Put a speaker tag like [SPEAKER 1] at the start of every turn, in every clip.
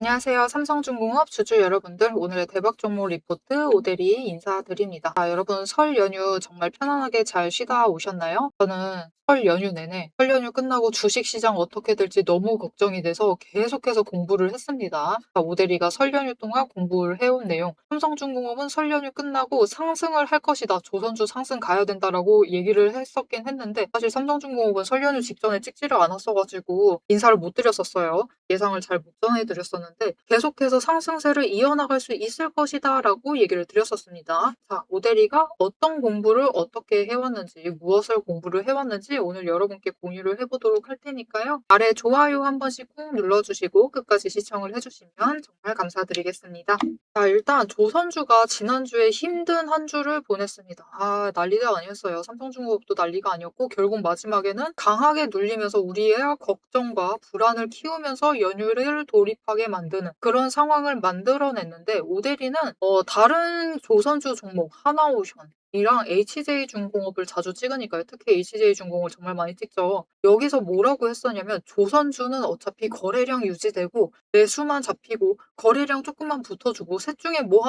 [SPEAKER 1] 안녕하세요. 삼성중공업 주주 여러분들, 오늘의 대박 종목 리포트 오대리 인사드립니다. 여러분 설 연휴 정말 편안하게 잘 쉬다 오셨나요? 저는 설 연휴 내내 설 연휴 끝나고 주식시장 어떻게 될지 너무 걱정이 돼서 계속해서 공부를 했습니다. 오대리가 설 연휴 동안 공부를 해온 내용, 삼성중공업은 설 연휴 끝나고 상승을 할 것이다. 조선주 상승 가야 된다라고 얘기를 했었긴 했는데 사실 삼성중공업은 설 연휴 직전에 찍지를 않았어가지고 인사를 못 드렸었어요. 예상을 잘 못 전해드렸었는데 계속해서 상승세를 이어나갈 수 있을 것이다 라고 얘기를 드렸었습니다. 자, 오대리가 어떤 공부를 어떻게 해왔는지, 무엇을 공부를 해왔는지 오늘 여러분께 공유를 해보도록 할 테니까요. 아래 좋아요 한 번씩 꾹 눌러주시고 끝까지 시청을 해주시면 정말 감사드리겠습니다. 자, 일단 조선주가 지난주에 힘든 한 주를 보냈습니다. 난리가 아니었어요. 삼성중공업도 난리가 아니었고 결국 마지막에는 강하게 눌리면서 우리의 걱정과 불안을 키우면서 연휴를 돌입하게 만드는 그런 상황을 만들어냈는데 오대리는 다른 조선주 종목 하나오션 이랑 HJ중공업을 자주 찍으니까요. 특히 HJ중공업을 정말 많이 찍죠. 여기서 뭐라고 했었냐면 조선주는 어차피 거래량 유지되고 매수만 잡히고 거래량 조금만 붙어주고 셋 중에 뭐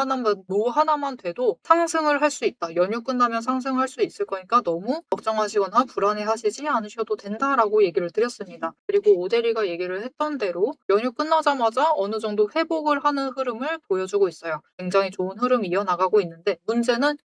[SPEAKER 1] 하나만 돼도 상승을 할 수 있다. 연휴 끝나면 상승할 수 있을 거니까 너무 걱정하시거나 불안해하시지 않으셔도 된다라고 얘기를 드렸습니다. 그리고 오대리가 얘기를 했던 대로 연휴 끝나자마자 어느 정도 회복을 하는 흐름을 보여주고 있어요. 굉장히 좋은 흐름이 이어나가고 있는데 문제는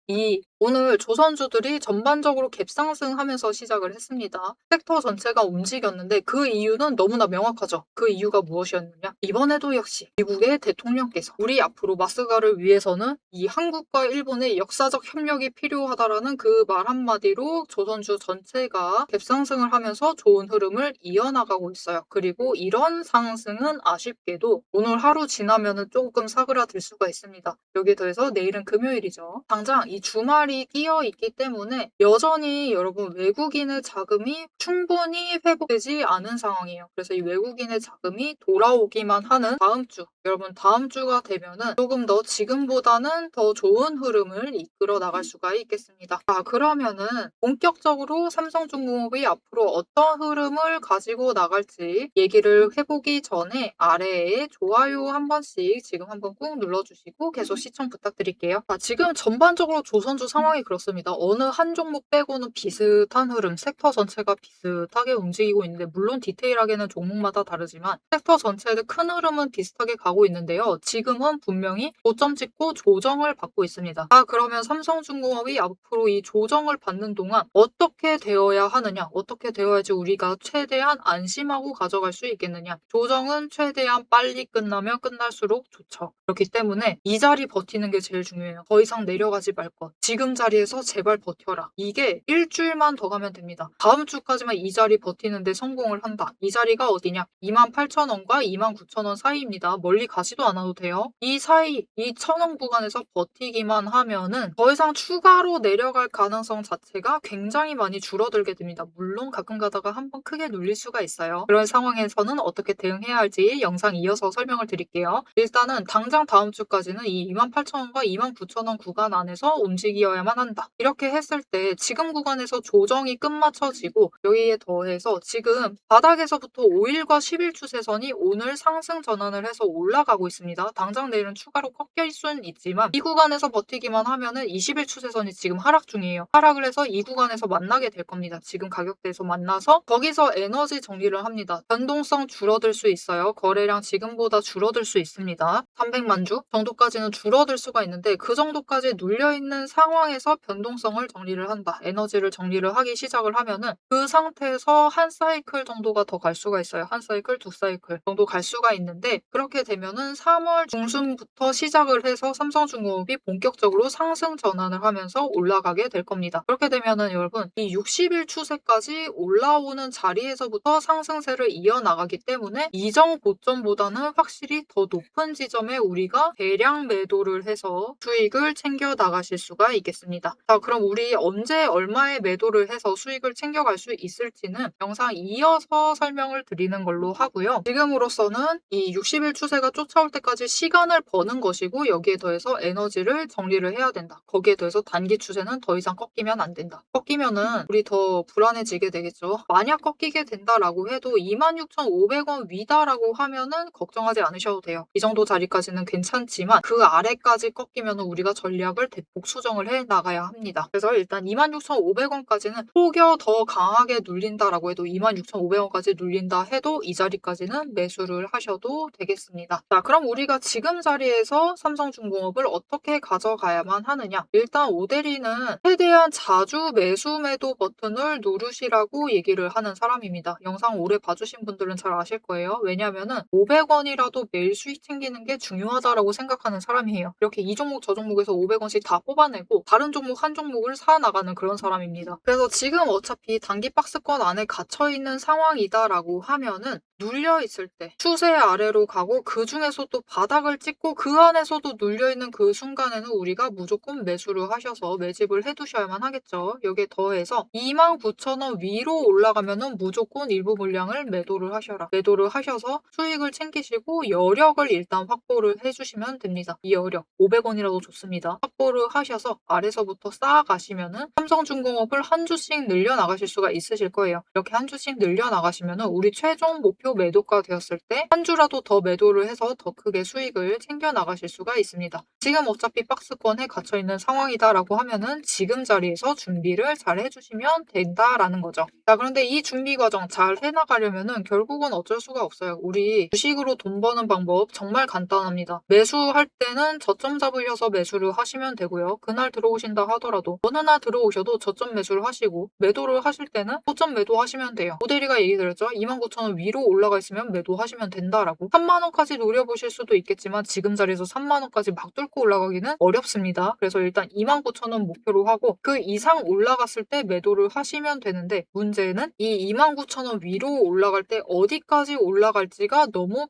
[SPEAKER 1] 오늘 조선주들이 전반적으로 갭상승하면서 시작을 했습니다. 섹터 전체가 움직였는데 그 이유는 너무나 명확하죠. 그 이유가 무엇이었느냐? 이번에도 역시 미국의 대통령께서 우리 앞으로 마스가를 위해서는 이 한국과 일본의 역사적 협력이 필요하다라는 그 말 한마디로 조선주 전체가 갭상승을 하면서 좋은 흐름을 이어나가고 있어요. 그리고 이런 상승은 아쉽게도 오늘 하루 지나면은 조금 사그라들 수가 있습니다. 여기에 더해서 내일은 금요일이죠. 당장 이 주말이 끼어 있기 때문에 여전히 여러분 외국인의 자금이 충분히 회복되지 않은 상황이에요. 그래서 이 외국인의 자금이 돌아오기만 하는 다음 주, 여러분 다음 주가 되면은 조금 더 지금보다는 더 좋은 흐름을 이끌어 나갈 수가 있겠습니다. 자, 그러면은 본격적으로 삼성중공업이 앞으로 어떤 흐름을 가지고 나갈지 얘기를 해보기 전에 아래에 좋아요 한 번씩 지금 한번 꾹 눌러주시고 계속 시청 부탁드릴게요. 지금 전반적으로 조선주 상황이 그렇습니다. 어느 한 종목 빼고는 비슷한 흐름, 섹터 전체가 비슷하게 움직이고 있는데 물론 디테일하게는 종목마다 다르지만 섹터 전체의 큰 흐름은 비슷하게 가고 있는데요. 지금은 분명히 고점 찍고 조정을 받고 있습니다. 그러면 삼성중공업이 앞으로 이 조정을 받는 동안 어떻게 되어야 하느냐, 어떻게 되어야지 우리가 최대한 안심하고 가져갈 수 있겠느냐. 조정은 최대한 빨리 끝나면 끝날수록 좋죠. 그렇기 때문에 이 자리 버티는 게 제일 중요해요. 더 이상 내려가지 말 것. 지금 자리에서 제발 버텨라. 이게 일주일만 더 가면 됩니다. 다음 주까지만 이 자리 버티는데 성공을 한다. 이 자리가 어디냐? 28,000원과 29,000원 사이입니다. 멀리 가지도 않아도 돼요. 이 사이, 이 1,000원 구간에서 버티기만 하면은 더 이상 추가로 내려갈 가능성 자체가 굉장히 많이 줄어들게 됩니다. 물론 가끔 가다가 한번 크게 눌릴 수가 있어요. 그런 상황에서는 어떻게 대응해야 할지 영상 이어서 설명을 드릴게요. 일단은 당장 다음 주까지는 이 28,000원과 29,000원 구간 안에서 움직여야만 한다. 이렇게 했을 때 지금 구간에서 조정이 끝마쳐지고 여기에 더해서 지금 바닥에서부터 5일과 10일 추세선이 오늘 상승 전환을 해서 올라가고 있습니다. 당장 내일은 추가로 꺾일 수는 있지만 이 구간에서 버티기만 하면은 20일 추세선이 지금 하락 중이에요. 하락을 해서 이 구간에서 만나게 될 겁니다. 지금 가격대에서 만나서 거기서 에너지 정리를 합니다. 변동성 줄어들 수 있어요. 거래량 지금보다 줄어들 수 있습니다. 300만 주 정도까지는 줄어들 수가 있는데 그 정도까지 눌려있는 상황에서 변동성을 정리를 한다. 에너지를 정리를 하기 시작을 하면은 그 상태에서 한 사이클 정도가 더 갈 수가 있어요. 한 사이클, 두 사이클 정도 갈 수가 있는데 그렇게 되면은 3월 중순부터 시작을 해서 삼성중공업이 본격적으로 상승 전환을 하면서 올라가게 될 겁니다. 그렇게 되면은 여러분 이 60일 추세까지 올라오는 자리에서부터 상승세를 이어나가기 때문에 이전 고점보다는 확실히 더 높은 지점에 우리가 대량 매도를 해서 수익을 챙겨 나가실 수가 있겠습니다. 있습니다. 자, 그럼 우리 언제 얼마의 매도를 해서 수익을 챙겨갈 수 있을지는 영상 이어서 설명을 드리는 걸로 하고요. 지금으로서는 이 60일 추세가 쫓아올 때까지 시간을 버는 것이고, 여기에 더해서 에너지를 정리를 해야 된다. 거기에 더해서 단기 추세는 더 이상 꺾이면 안 된다. 꺾이면은 우리 더 불안해지게 되겠죠. 만약 꺾이게 된다라고 해도 26,500원 위다라고 하면은 걱정하지 않으셔도 돼요. 이 정도 자리까지는 괜찮지만 그 아래까지 꺾이면 우리가 전략을 대폭 수정을 해 나가야 합니다. 그래서 일단 26,500원까지는 혹여 더 강하게 눌린다라고 해도 26,500원까지 눌린다 해도 이 자리까지는 매수를 하셔도 되겠습니다. 자, 그럼 우리가 지금 자리에서 삼성중공업을 어떻게 가져가야만 하느냐? 일단 오대리는 최대한 자주 매수 매도 버튼을 누르시라고 얘기를 하는 사람입니다. 영상 오래 봐주신 분들은 잘 아실 거예요. 왜냐면은 500원이라도 매일 수익 챙기는 게 중요하다라고 생각하는 사람이에요. 이렇게 이 종목 저 종목에서 500원씩 다 뽑아내고 다른 종목 한 종목을 사 나가는 그런 사람입니다. 그래서 지금 어차피 단기 박스권 안에 갇혀있는 상황이다라고 하면은 눌려있을 때 추세 아래로 가고 그 중에서도 바닥을 찍고 그 안에서도 눌려있는 그 순간에는 우리가 무조건 매수를 하셔서 매집을 해두셔야만 하겠죠. 여기에 더해서 29,000원 위로 올라가면은 무조건 일부 물량을 매도를 하셔라. 매도를 하셔서 수익을 챙기시고 여력을 일단 확보를 해주시면 됩니다. 이 여력 500원이라도 좋습니다. 확보를 하셔서 아래서부터 쌓아가시면은 삼성중공업을 한 주씩 늘려나가실 수가 있으실 거예요. 이렇게 한 주씩 늘려나가시면은 우리 최종 목표 매도가 되었을 때 한 주라도 더 매도를 해서 더 크게 수익을 챙겨 나가실 수가 있습니다. 지금 어차피 박스권에 갇혀있는 상황이다라고 하면은 지금 자리에서 준비를 잘 해주시면 된다라는 거죠. 자, 그런데 이 준비 과정 잘 해나가려면은 결국은 어쩔 수가 없어요. 우리 주식으로 돈 버는 방법 정말 간단합니다. 매수할 때는 저점 잡으셔서 매수를 하시면 되고요. 그날 들어오신다 하더라도 어느 날 들어오셔도 저점 매수를 하시고, 매도를 하실 때는 고점 매도하시면 돼요. 모델이가 얘기 드렸죠. 29,000원 위로 올라가 있으면 매도하시면 된다라고. 3만원까지 노려보실 수도 있겠지만 지금 자리에서 3만원까지 막 뚫고 올라가기는 어렵습니다. 그래서 일단 29,000원 목표로 하고 그 이상 올라갔을 때 매도를 하시면 되는데, 문제는 이 29,000원 위로 올라갈 때 어디까지 올라갈지가 너무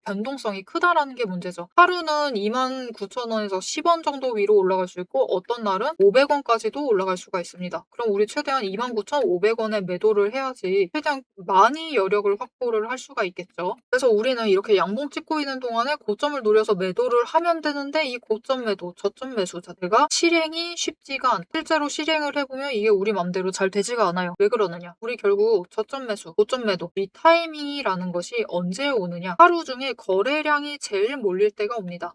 [SPEAKER 1] 변동성이 크다라는 게 문제죠. 하루는 29,000원에서 10원 정도 위로 올라갈 수 있고 어떤 날은 500원까지도 올라갈 수가 있습니다. 그럼 우리 최대한 29,500원에 매도를 해야지 최대한 많이 여력을 확보를 할 수가 있겠죠. 그래서 우리는 이렇게 양봉 찍고 있는 동안에 고점을 노려서 매도를 하면 되는데, 이 고점 매도, 저점 매수 자체가 실행이 쉽지가 않고 실제로 실행을 해보면 이게 우리 맘대로 잘 되지가 않아요. 왜 그러느냐? 우리 결국 저점 매수, 고점 매도, 이 타이밍이라는 것이 언제 오느냐? 하루 중에 거래량이 제일 몰릴 때가 옵니다.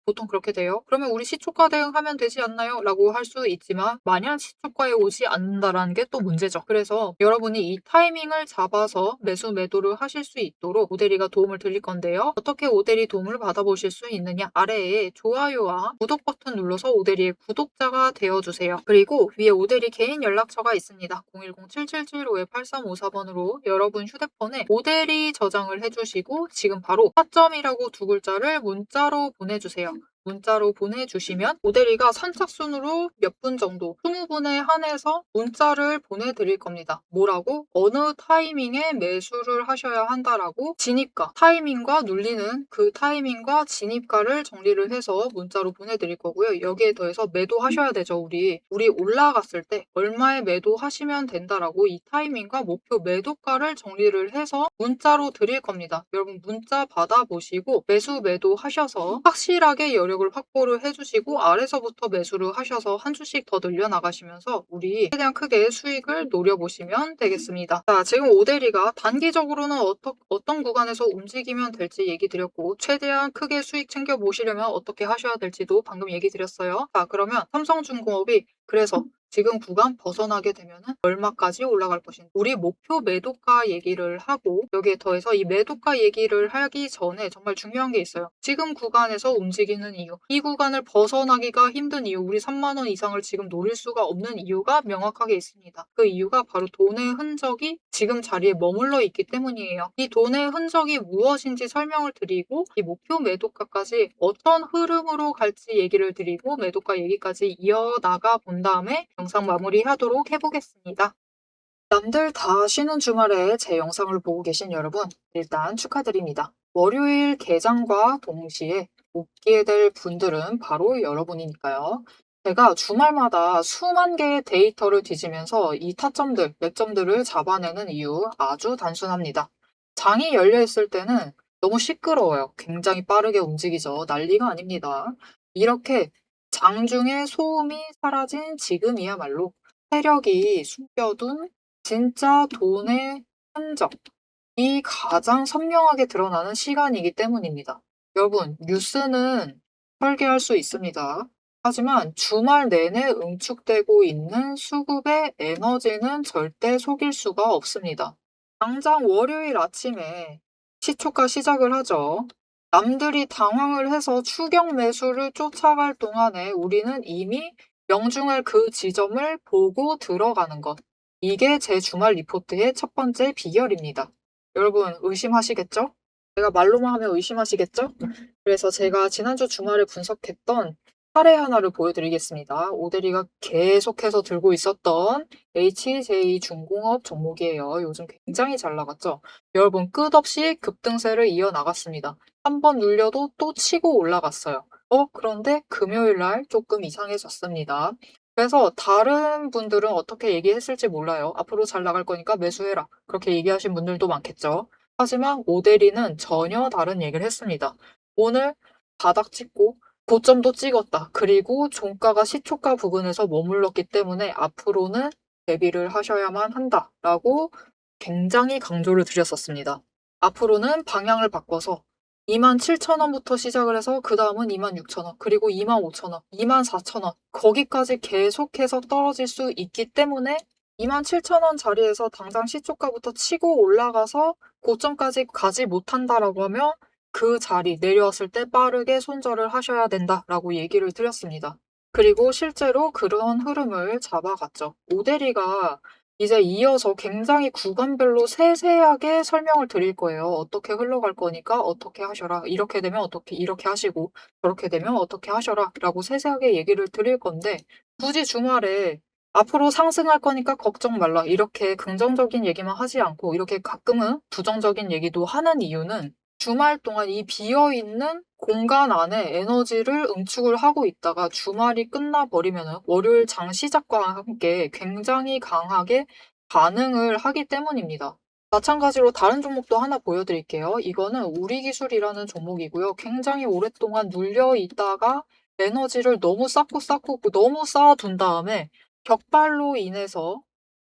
[SPEAKER 1] 보통 그렇게 돼요. 그러면 우리 시초가 대응하면 되지 않나요? 라고 할 수 있지만 마냥 시초가에 오지 않는다라는 게 또 문제죠. 그래서 여러분이 이 타이밍을 잡아서 매수 매도를 하실 수 있도록 오대리가 도움을 드릴 건데요. 어떻게 오대리 도움을 받아보실 수 있느냐? 아래에 좋아요와 구독 버튼 눌러서 오대리의 구독자가 되어주세요. 그리고 위에 오대리 개인 연락처가 있습니다. 010-7775-8354번으로 여러분 휴대폰에 오대리 저장을 해주시고 지금 바로 타점이라고 두 글자를 문자로 보내주세요. 문자로 보내주시면 오대리가 선착순으로 몇 분 정도 20분에 한해서 문자를 보내드릴 겁니다. 뭐라고? 어느 타이밍에 매수를 하셔야 한다라고 진입가, 타이밍과 눌리는 그 타이밍과 진입가를 정리를 해서 문자로 보내드릴 거고요. 여기에 더해서 매도하셔야 되죠. 우리 올라갔을 때 얼마에 매도하시면 된다라고 이 타이밍과 목표 매도가를 정리를 해서 문자로 드릴 겁니다. 여러분 문자 받아보시고 매수 매도하셔서 확실하게 여력을 확보를 해주시고 아래서부터 매수를 하셔서 한 주씩 더 늘려나가시면서 우리 최대한 크게 수익을 노려보시면 되겠습니다. 자, 지금 오대리가 단기적으로는 어떤 구간에서 움직이면 될지 얘기 드렸고, 최대한 크게 수익 챙겨보시려면 어떻게 하셔야 될지도 방금 얘기 드렸어요. 자, 그러면 삼성중공업이 그래서 지금 구간 벗어나게 되면은 얼마까지 올라갈 것인지 우리 목표 매도가 얘기를 하고, 여기에 더해서 이 매도가 얘기를 하기 전에 정말 중요한 게 있어요. 지금 구간에서 움직이는 이유, 이 구간을 벗어나기가 힘든 이유, 우리 3만원 이상을 지금 노릴 수가 없는 이유가 명확하게 있습니다. 그 이유가 바로 돈의 흔적이 지금 자리에 머물러 있기 때문이에요. 이 돈의 흔적이 무엇인지 설명을 드리고 이 목표 매도가까지 어떤 흐름으로 갈지 얘기를 드리고 매도가 얘기까지 이어나가 본 다음에 영상 마무리하도록 해보겠습니다. 남들 다 쉬는 주말에 제 영상을 보고 계신 여러분, 일단 축하드립니다. 월요일 개장과 동시에 웃게 될 분들은 바로 여러분이니까요. 제가 주말마다 수만 개의 데이터를 뒤지면서 이 타점들, 매점들을 잡아내는 이유 아주 단순합니다. 장이 열려 있을 때는 너무 시끄러워요. 굉장히 빠르게 움직이죠. 난리가 아닙니다. 이렇게 장중에 소음이 사라진 지금이야말로 세력이 숨겨둔 진짜 돈의 흔적, 이 가장 선명하게 드러나는 시간이기 때문입니다. 여러분, 뉴스는 설계할 수 있습니다. 하지만 주말 내내 응축되고 있는 수급의 에너지는 절대 속일 수가 없습니다. 당장 월요일 아침에 시초가 시작을 하죠. 남들이 당황을 해서 추격 매수를 쫓아갈 동안에 우리는 이미 명중할 그 지점을 보고 들어가는 것. 이게 제 주말 리포트의 첫 번째 비결입니다. 여러분 의심하시겠죠? 제가 말로만 하면 의심하시겠죠? 그래서 제가 지난주 주말에 분석했던 사례 하나를 보여드리겠습니다. 오대리가 계속해서 들고 있었던 HJ중공업 종목이에요. 요즘 굉장히 잘 나갔죠? 여러분 끝없이 급등세를 이어나갔습니다. 한 번 눌려도 또 치고 올라갔어요. 그런데 금요일 날 조금 이상해졌습니다. 그래서 다른 분들은 어떻게 얘기했을지 몰라요. 앞으로 잘 나갈 거니까 매수해라. 그렇게 얘기하신 분들도 많겠죠. 하지만 오대리는 전혀 다른 얘기를 했습니다. 오늘 바닥 찍고 고점도 찍었다. 그리고 종가가 시초가 부근에서 머물렀기 때문에 앞으로는 대비를 하셔야만 한다라고 굉장히 강조를 드렸었습니다. 앞으로는 방향을 바꿔서 27,000원부터 시작을 해서 그 다음은 26,000원, 그리고 25,000원, 24,000원 거기까지 계속해서 떨어질 수 있기 때문에 27,000원 자리에서 당장 시초가부터 치고 올라가서 고점까지 가지 못한다라고 하면 그 자리 내려왔을 때 빠르게 손절을 하셔야 된다라고 얘기를 드렸습니다. 그리고 실제로 그런 흐름을 잡아갔죠. 오대리가 이제 이어서 굉장히 구간별로 세세하게 설명을 드릴 거예요. 어떻게 흘러갈 거니까 어떻게 하셔라. 이렇게 되면 어떻게 이렇게 하시고 저렇게 되면 어떻게 하셔라 라고 세세하게 얘기를 드릴 건데 굳이 주말에 앞으로 상승할 거니까 걱정 말라. 이렇게 긍정적인 얘기만 하지 않고 이렇게 가끔은 부정적인 얘기도 하는 이유는 주말 동안 이 비어있는 공간 안에 에너지를 응축을 하고 있다가 주말이 끝나버리면 월요일 장 시작과 함께 굉장히 강하게 반응을 하기 때문입니다. 마찬가지로 다른 종목도 하나 보여드릴게요. 이거는 우리기술이라는 종목이고요. 굉장히 오랫동안 눌려 있다가 에너지를 너무 쌓고 너무 쌓아둔 다음에 격발로 인해서,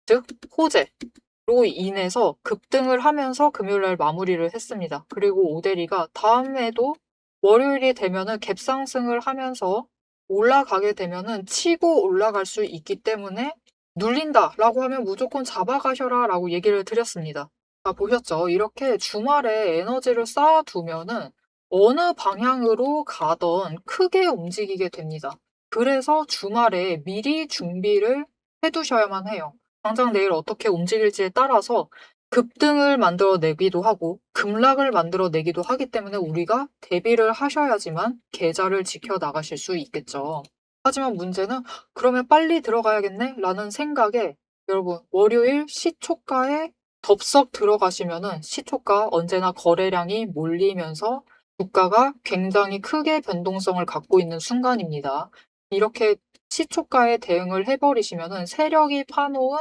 [SPEAKER 1] 즉 호재로 인해서 급등을 하면서 금요일날 마무리를 했습니다. 그리고 오대리가 다음에도 월요일이 되면은 갭상승을 하면서 올라가게 되면은 치고 올라갈 수 있기 때문에 눌린다라고 하면 무조건 잡아가셔라 라고 얘기를 드렸습니다. 보셨죠? 이렇게 주말에 에너지를 쌓아두면은 어느 방향으로 가던 크게 움직이게 됩니다. 그래서 주말에 미리 준비를 해두셔야만 해요. 당장 내일 어떻게 움직일지에 따라서 급등을 만들어내기도 하고 급락을 만들어내기도 하기 때문에 우리가 대비를 하셔야지만 계좌를 지켜나가실 수 있겠죠. 하지만 문제는 그러면 빨리 들어가야겠네? 라는 생각에 여러분 월요일 시초가에 덥석 들어가시면은 시초가 언제나 거래량이 몰리면서 주가가 굉장히 크게 변동성을 갖고 있는 순간입니다. 이렇게 시초가에 대응을 해버리시면은 세력이 파놓은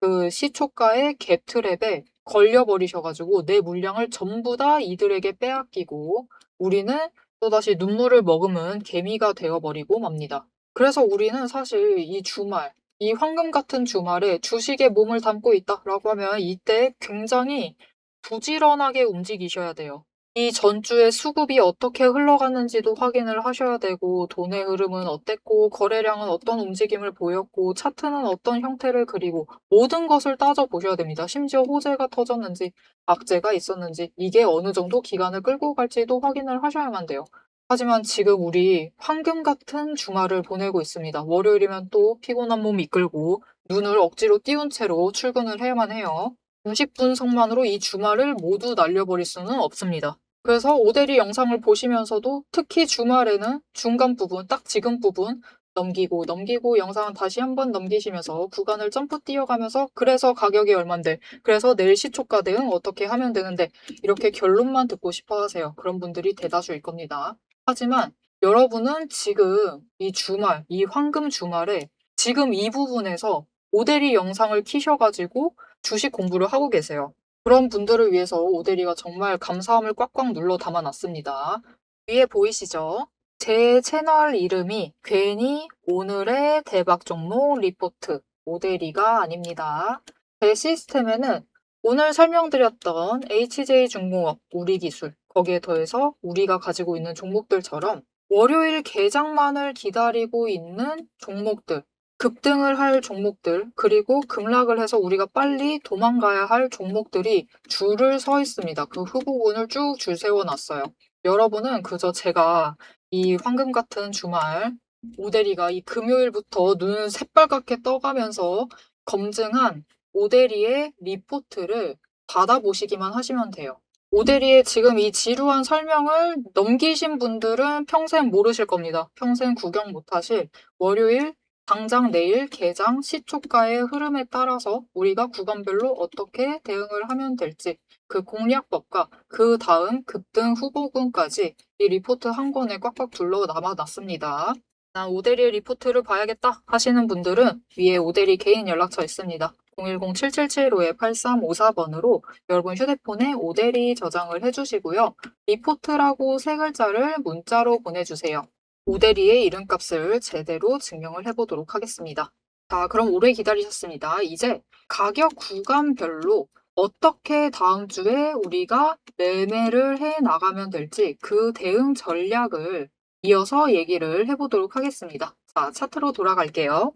[SPEAKER 1] 그 시초가의 갭트랩에 걸려버리셔가지고 내 물량을 전부 다 이들에게 빼앗기고 우리는 또다시 눈물을 머금은 개미가 되어버리고 맙니다. 그래서 우리는 사실 이 주말, 이 황금 같은 주말에 주식에 몸을 담고 있다라고 하면 이때 굉장히 부지런하게 움직이셔야 돼요. 이 전주의 수급이 어떻게 흘러가는지도 확인을 하셔야 되고 돈의 흐름은 어땠고 거래량은 어떤 움직임을 보였고 차트는 어떤 형태를 그리고 모든 것을 따져보셔야 됩니다. 심지어 호재가 터졌는지 악재가 있었는지 이게 어느 정도 기간을 끌고 갈지도 확인을 하셔야만 돼요. 하지만 지금 우리 황금 같은 주말을 보내고 있습니다. 월요일이면 또 피곤한 몸 이끌고 눈을 억지로 띄운 채로 출근을 해야만 해요. 90분석만으로 이 주말을 모두 날려버릴 수는 없습니다. 그래서 오대리 영상을 보시면서도 특히 주말에는 중간 부분, 딱 지금 부분 넘기고 영상은 다시 한번 넘기시면서 구간을 점프 뛰어가면서 그래서 가격이 얼만데 그래서 내일 시초가 대응 어떻게 하면 되는데 이렇게 결론만 듣고 싶어 하세요. 그런 분들이 대다수일 겁니다. 하지만 여러분은 지금 이 주말, 이 황금 주말에 지금 이 부분에서 오대리 영상을 키셔 가지고 주식 공부를 하고 계세요. 그런 분들을 위해서 오대리가 정말 감사함을 꽉꽉 눌러 담아 놨습니다. 위에 보이시죠? 제 채널 이름이 괜히 오늘의 대박 종목 리포트 오대리가 아닙니다. 제 시스템에는 오늘 설명드렸던 HJ중공업, 우리기술, 거기에 더해서 우리가 가지고 있는 종목들처럼 월요일 개장만을 기다리고 있는 종목들, 급등을 할 종목들, 그리고 급락을 해서 우리가 빨리 도망가야 할 종목들이 줄을 서 있습니다. 그 후보군을 쭉 줄 세워놨어요. 여러분은 그저 제가 이 황금 같은 주말, 오대리가 이 금요일부터 눈을 새빨갛게 떠가면서 검증한 오대리의 리포트를 받아보시기만 하시면 돼요. 오대리의 지금 이 지루한 설명을 넘기신 분들은 평생 모르실 겁니다. 평생 구경 못하실 월요일, 당장 내일 개장 시초가의 흐름에 따라서 우리가 구간별로 어떻게 대응을 하면 될지 그 공략법과 그 다음 급등 후보군까지 이 리포트 한 권에 꽉꽉 둘러 남아놨습니다. 난 오대리의 리포트를 봐야겠다 하시는 분들은 위에 오대리 개인 연락처 있습니다. 010-7775-8354번으로 여러분 휴대폰에 오대리 저장을 해주시고요. 리포트라고 세 글자를 문자로 보내주세요. 오대리의 이름값을 제대로 증명을 해보도록 하겠습니다. 자, 그럼 오래 기다리셨습니다. 이제 가격 구간별로 어떻게 다음 주에 우리가 매매를 해 나가면 될지 그 대응 전략을 이어서 얘기를 해보도록 하겠습니다. 자, 차트로 돌아갈게요.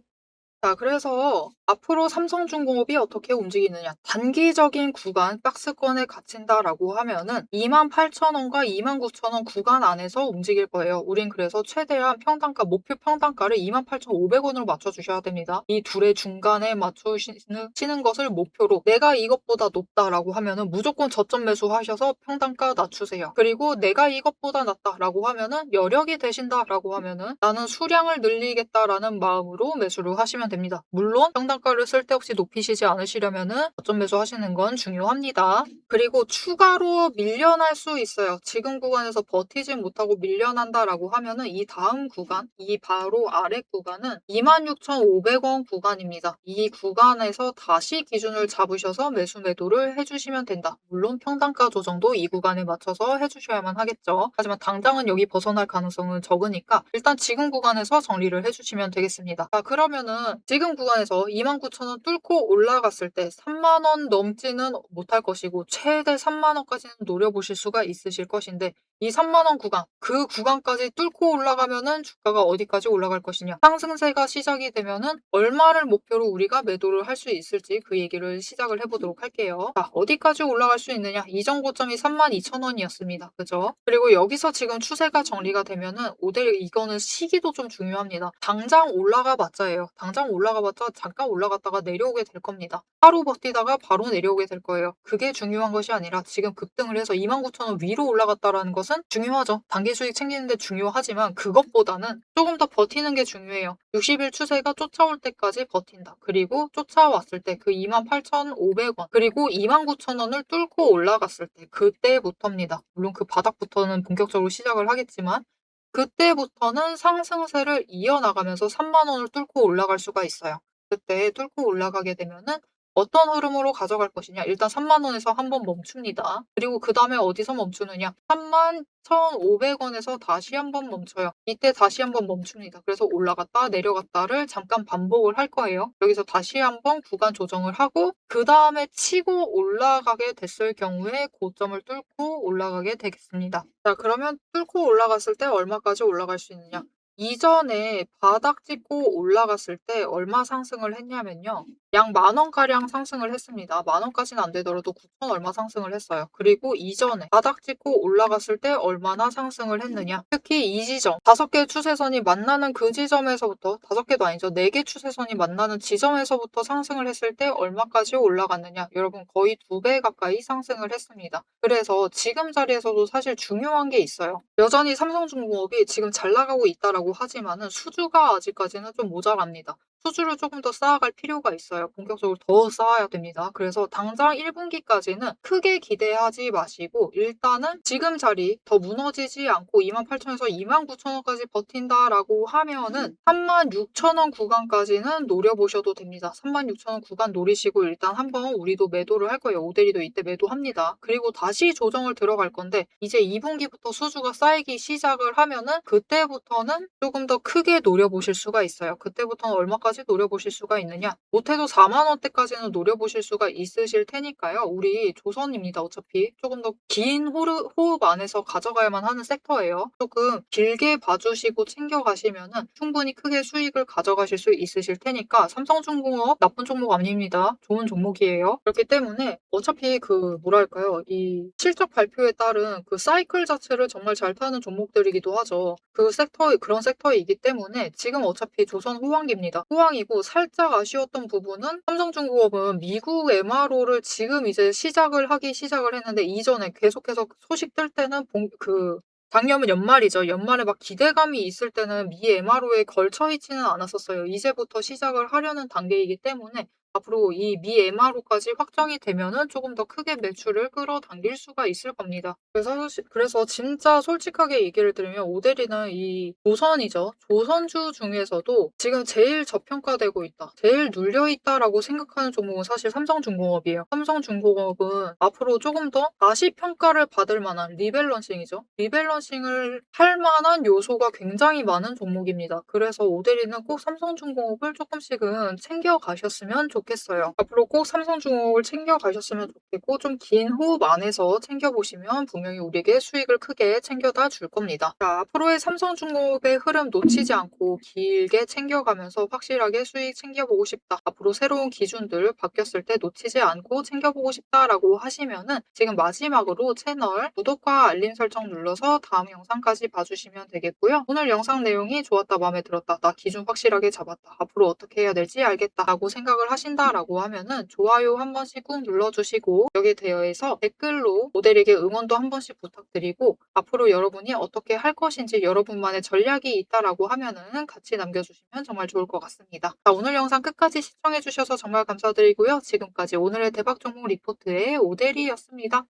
[SPEAKER 1] 자, 그래서 앞으로 삼성중공업이 어떻게 움직이느냐. 단기적인 구간 박스권에 갇힌다라고 하면은 28,000원과 29,000원 구간 안에서 움직일 거예요. 우린 그래서 최대한 평단가, 목표 평단가를 28,500원으로 맞춰주셔야 됩니다. 이 둘의 중간에 맞추시는 것을 목표로 내가 이것보다 높다라고 하면은 무조건 저점 매수하셔서 평단가 낮추세요. 그리고 내가 이것보다 낮다라고 하면은 여력이 되신다라고 하면은 나는 수량을 늘리겠다라는 마음으로 매수를 하시면 됩니다. 물론 평단가를 쓸데없이 높이시지 않으시려면은 저점 매수하시는 건 중요합니다. 그리고 추가로 밀려날 수 있어요. 지금 구간에서 버티지 못하고 밀려난다라고 하면은 이 다음 구간, 이 바로 아래 구간은 26,500원 구간입니다. 이 구간에서 다시 기준을 잡으셔서 매수 매도를 해주시면 된다. 물론 평단가 조정도 이 구간에 맞춰서 해주셔야만 하겠죠. 하지만 당장은 여기 벗어날 가능성은 적으니까 일단 지금 구간에서 정리를 해주시면 되겠습니다. 자, 그러면은 지금 구간에서 29,000원 뚫고 올라갔을 때 3만원 넘지는 못할 것이고 최대 3만원까지는 노려보실 수가 있으실 것인데 이 3만원 구간, 그 구간까지 뚫고 올라가면은 주가가 어디까지 올라갈 것이냐. 상승세가 시작이 되면은 얼마를 목표로 우리가 매도를 할 수 있을지 그 얘기를 시작을 해보도록 할게요. 자, 어디까지 올라갈 수 있느냐. 이전 고점이 32,000원이었습니다. 그죠? 그리고 여기서 지금 추세가 정리가 되면은 이거는 시기도 좀 중요합니다. 당장 올라가 봤자예요. 당장 올라가 봤자 잠깐 올라갔다가 내려오게 될 겁니다. 하루 버티다가 바로 내려오게 될 거예요. 그게 중요한 것이 아니라 지금 급등을 해서 29,000원 위로 올라갔다라는 것은 중요하죠. 단기 수익 챙기는데 중요하지만 그것보다는 조금 더 버티는 게 중요해요. 60일 추세가 쫓아올 때까지 버틴다. 그리고 쫓아왔을 때 그 28,500원 그리고 29,000원을 뚫고 올라갔을 때 그때부터입니다. 물론 그 바닥부터는 본격적으로 시작을 하겠지만 그때부터는 상승세를 이어나가면서 3만원을 뚫고 올라갈 수가 있어요. 그때 뚫고 올라가게 되면은 어떤 흐름으로 가져갈 것이냐. 일단 3만원에서 한번 멈춥니다. 그리고 그 다음에 어디서 멈추느냐. 31,500원에서 다시 한번 멈춰요. 이때 다시 한번 멈춥니다. 그래서 올라갔다 내려갔다를 잠깐 반복을 할 거예요. 여기서 다시 한번 구간 조정을 하고 그 다음에 치고 올라가게 됐을 경우에 고점을 뚫고 올라가게 되겠습니다. 자, 그러면 뚫고 올라갔을 때 얼마까지 올라갈 수 있느냐. 이전에 바닥 찍고 올라갔을 때 얼마 상승을 했냐면요. 약 10,000원가량 상승을 했습니다. 10,000원까지는 안 되더라도 9,000 얼마 상승을 했어요. 그리고 이전에 바닥 찍고 올라갔을 때 얼마나 상승을 했느냐. 특히 이 지점, 5개 추세선이 만나는 그 지점에서부터 5개도 아니죠. 4개 추세선이 만나는 지점에서부터 상승을 했을 때 얼마까지 올라갔느냐. 여러분 거의 2배 가까이 상승을 했습니다. 그래서 지금 자리에서도 사실 중요한 게 있어요. 여전히 삼성중공업이 지금 잘 나가고 있다라고 하지만은 수주가 아직까지는 좀 모자랍니다. 수주를 조금 더 쌓아갈 필요가 있어요. 본격적으로 더 쌓아야 됩니다. 그래서 당장 1분기까지는 크게 기대하지 마시고 일단은 지금 자리 더 무너지지 않고 28,000원에서 29,000원까지 버틴다라고 하면은 36,000원 구간까지는 노려보셔도 됩니다. 36,000원 구간 노리시고 일단 한번 우리도 매도를 할 거예요. 오데리도 이때 매도합니다. 그리고 다시 조정을 들어갈 건데 이제 2분기부터 수주가 쌓이기 시작을 하면은 그때부터는 조금 더 크게 노려보실 수가 있어요. 그때부터는 얼마까지 노려보실 수가 있느냐? 못해도 4만 원대까지는 노려보실 수가 있으실 테니까요. 우리 조선입니다. 어차피 조금 더 긴 호흡 안에서 가져가야만 하는 섹터예요. 조금 길게 봐주시고 챙겨가시면은 충분히 크게 수익을 가져가실 수 있으실 테니까 삼성중공업 나쁜 종목 아닙니다. 좋은 종목이에요. 그렇기 때문에 어차피 그 뭐랄까요? 이 실적 발표에 따른 그 사이클 자체를 정말 잘 타는 종목들이기도 하죠. 그런 섹터이기 때문에 지금 어차피 조선 호황기입니다. 호황이고 살짝 아쉬웠던 부분은 삼성중공업은 미국 MRO를 지금 이제 시작을 했는데 이전에 계속해서 소식 뜰 때는 작년 연말이죠. 연말에 막 기대감이 있을 때는 미 MRO에 걸쳐 있지는 않았었어요. 이제부터 시작을 하려는 단계이기 때문에 앞으로 이 미 MRO까지 확정이 되면은 조금 더 크게 매출을 끌어당길 수가 있을 겁니다. 그래서 진짜 솔직하게 얘기를 드리면 오데리는 이 조선이죠. 조선주 중에서도 지금 제일 저평가되고 있다. 제일 눌려 있다라고 생각하는 종목은 사실 삼성중공업이에요. 삼성중공업은 앞으로 조금 더 다시 평가를 받을 만한 리밸런싱이죠. 리밸런싱을 할 만한 요소가 굉장히 많은 종목입니다. 그래서 오데리는 꼭 삼성중공업을 조금씩은 챙겨가셨으면 좋겠어요. 앞으로 꼭 삼성중공업을 챙겨가셨으면 좋겠고 좀 긴 호흡 안에서 챙겨보시면 분명히 우리에게 수익을 크게 챙겨다 줄 겁니다. 자, 앞으로의 삼성중공업의 흐름 놓치지 않고 길게 챙겨가면서 확실하게 수익 챙겨보고 싶다. 앞으로 새로운 기준들 바뀌었을 때 놓치지 않고 챙겨보고 싶다라고 하시면은 지금 마지막으로 채널 구독과 알림 설정 눌러서 다음 영상까지 봐주시면 되겠고요. 오늘 영상 내용이 좋았다, 마음에 들었다, 나 기준 확실하게 잡았다, 앞으로 어떻게 해야 될지 알겠다 라고 생각을 하신다라고 하면은 좋아요 한 번씩 꾹 눌러주시고 여기 대여해서 댓글로 모델에게 응원도 한 번씩 부탁드리고 앞으로 여러분이 어떻게 할 것인지 여러분만의 전략이 있다라고 하면은 같이 남겨주시면 정말 좋을 것 같습니다. 자, 오늘 영상 끝까지 시청해주셔서 정말 감사드리고요. 지금까지 오늘의 대박 종목 리포트의 오대리였습니다.